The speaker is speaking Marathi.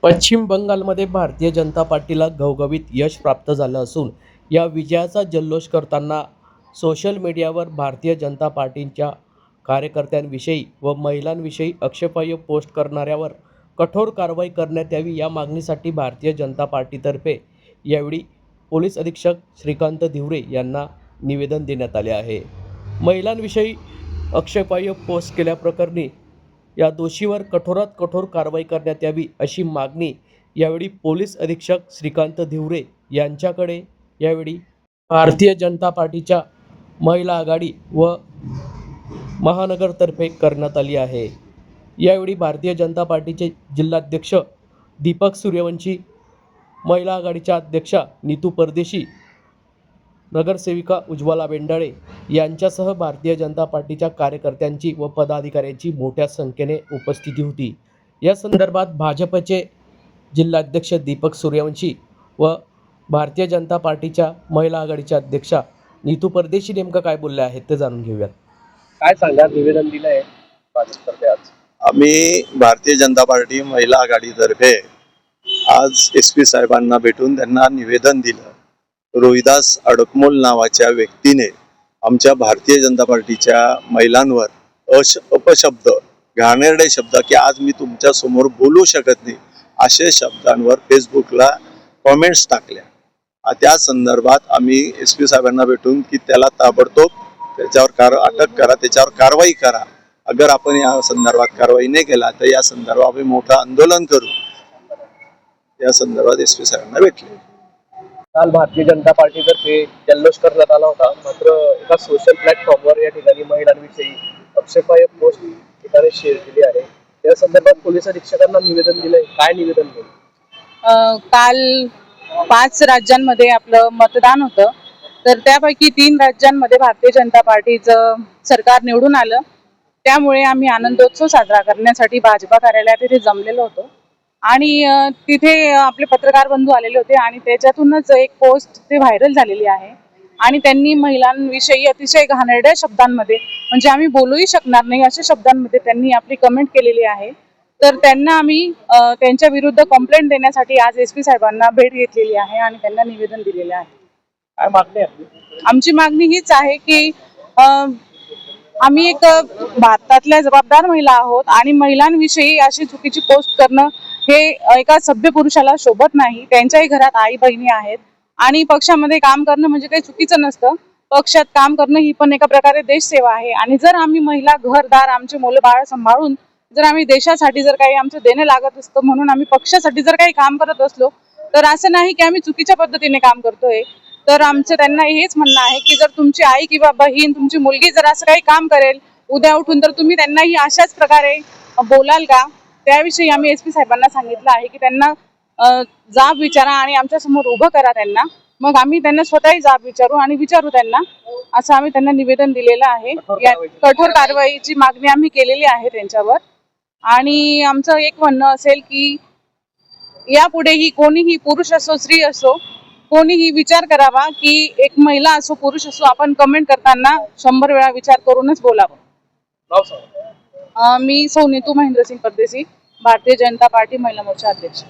पश्चिम बंगालमध्ये भारतीय जनता पार्टीला घवघवीत यश प्राप्त झालं असून या विजयाचा जल्लोष करताना सोशल मीडियावर भारतीय जनता पार्टीच्या कार्यकर्त्यांविषयी व महिलांविषयी आक्षेपार्ह पोस्ट करणाऱ्यावर कठोर कारवाई करण्यात यावी या मागणीसाठी भारतीय जनता पार्टीतर्फे यावेळी पोलीस अधीक्षक श्रीकांत धिवरे यांना निवेदन देण्यात आले आहे। महिलांविषयी आक्षेपार्ह पोस्ट केल्याप्रकरणी या दोषीवर कठोरात कठोर कारवाई करण्यात यावी अशी मागणी यावेळी पोलीस अधीक्षक श्रीकांत धिवरे यांच्याकडे यावेळी भारतीय जनता पार्टीच्या महिला आघाडी व महानगरतर्फे करण्यात आली आहे। यावेळी भारतीय जनता पार्टीचे जिल्हाध्यक्ष दीपक सूर्यवंशी, महिला आघाडीच्या अध्यक्षा नीतू परदेशी, नगरसेविका उज्ज्वला बेंडाळे यांच्यासह भारतीय जनता पार्टीच्या कार्यकर्त्यांची व पदाधिकाऱ्यांची मोठ्या संख्येने उपस्थिती होती। या संदर्भात भाजपचे जिल्हाध्यक्ष दीपक सूर्यवंशी व भारतीय जनता पार्टीच्या महिला आघाडीच्या अध्यक्षा नीतू परदेशी नेमकं काय बोलले आहेत ते जाणून घेऊयात। काय सांगा, निवेदन दिलं आहे भाजपतर्फे आज? आम्ही भारतीय जनता पार्टी महिला आघाडीतर्फे आज SP साहेबांना भेटून त्यांना निवेदन दिलं। रोहिदास अडकमोल नावाच्या व्यक्तीने आमच्या भारतीय जनता पार्टीच्या महिलांवर अपशब्द, घाणेरडे शब्द की आज मी तुमच्या समोर बोलू शकत नाही असे शब्दांवर फेसबुकला कॉमेंट्स टाकल्या। त्या संदर्भात आम्ही SP साहेबांना भेटून की त्याला ताबडतोब त्याच्यावर अटक करा, त्याच्यावर कारवाई करा। अगर आपण या संदर्भात कारवाई नाही केला तर या संदर्भात आम्ही मोठं आंदोलन करू। या संदर्भात SP साहेबांना भेटले। काल भारतीय जनता पार्टीतर्फे जल्लोष करण्यात आला होता, मात्र एका सोशल प्लॅटफॉर्मवर या ठिकाणी महिलांविषयी आक्षेपार्ह पोस्ट ठिकाणी शेअर केली आहे। त्या संदर्भात पोलीस अधीक्षकांना निवेदन दिलंय, काय निवेदन दिलं? काल 5 राज्यांमध्ये आपलं मतदान होतं, तर त्यापैकी 3 राज्यांमध्ये भारतीय जनता पार्टीचं सरकार निवडून आलं। त्यामुळे आम्ही आनंदोत्सव साजरा करण्यासाठी भाजपा कार्यालयात इथे जमलेलो होतो आणि तिथे आपले पत्रकार बंधू आलेले होते आणि त्याच्यातूनच एक पोस्ट ते व्हायरल झालेली आहे आणि त्यांनी महिलांविषयी अतिशय घाणेरड्या शब्दांमध्ये, म्हणजे आम्ही बोलूही शकणार नाही अशा शब्दांमध्ये त्यांनी आपली कमेंट केलेली आहे। तर त्यांना आम्ही त्यांच्या विरुद्ध कंप्लेंट देण्यासाठी आज SP साहेबांना भेट घेतलेली आहे आणि त्यांना निवेदन दिलेले आहे। काय मागणी आहे? आमची मागणी हीच आहे की आम्ही एक भारतातल्या जबाबदार महिला आहोत आणि महिलांविषयी अशी चुकीची पोस्ट करणं हे एका सभ्य पुरुषाला शोभत नाही। त्यांच्याही घरात आई बहिणी आहेत आणि पक्षामध्ये काम करणं म्हणजे काही चुकीचं नसतं। पक्षात काम करणं ही पण एका प्रकारे देशसेवा आहे आणि जर आम्ही महिला घरदार आमचे मुलं बाळ सांभाळून जर आम्ही देशासाठी जर काही आमचं देणं लागत असतं म्हणून आम्ही पक्षासाठी जर काही काम करत असलो तर असं नाही की आम्ही चुकीच्या पद्धतीने काम करतोय। तर आमचं त्यांना हेच म्हणणं आहे की जर तुमची आई किंवा बहीण, तुमची मुलगी जर असं काही काम करेल उद्या उठून तर तुम्ही त्यांनाही अशाच प्रकारे बोलाल का? त्याविषयी आम्ही SP साहेबांना सांगितलं आहे की त्यांना जाब विचारा आणि आमच्या समोर उभं करा त्यांना, मग आम्ही त्यांना स्वतःही जाब विचारू आणि विचारू त्यांना, असं आम्ही त्यांना निवेदन दिलेलं आहे। कठोर कारवाईची मागणी आम्ही केलेली आहे त्यांच्यावर आणि आमचं एक म्हणणं असेल की यापुढेही कोणीही, पुरुष असो स्त्री असो, कोणीही विचार करावा की एक महिला असो पुरुष असो, आपण कमेंट करताना 100 वेळा विचार करूनच बोलावं। मी सौ नीतू महेंद्रसिंग परदेशी, भारतीय जनता पार्टी महिला मोर्चा अध्यक्ष।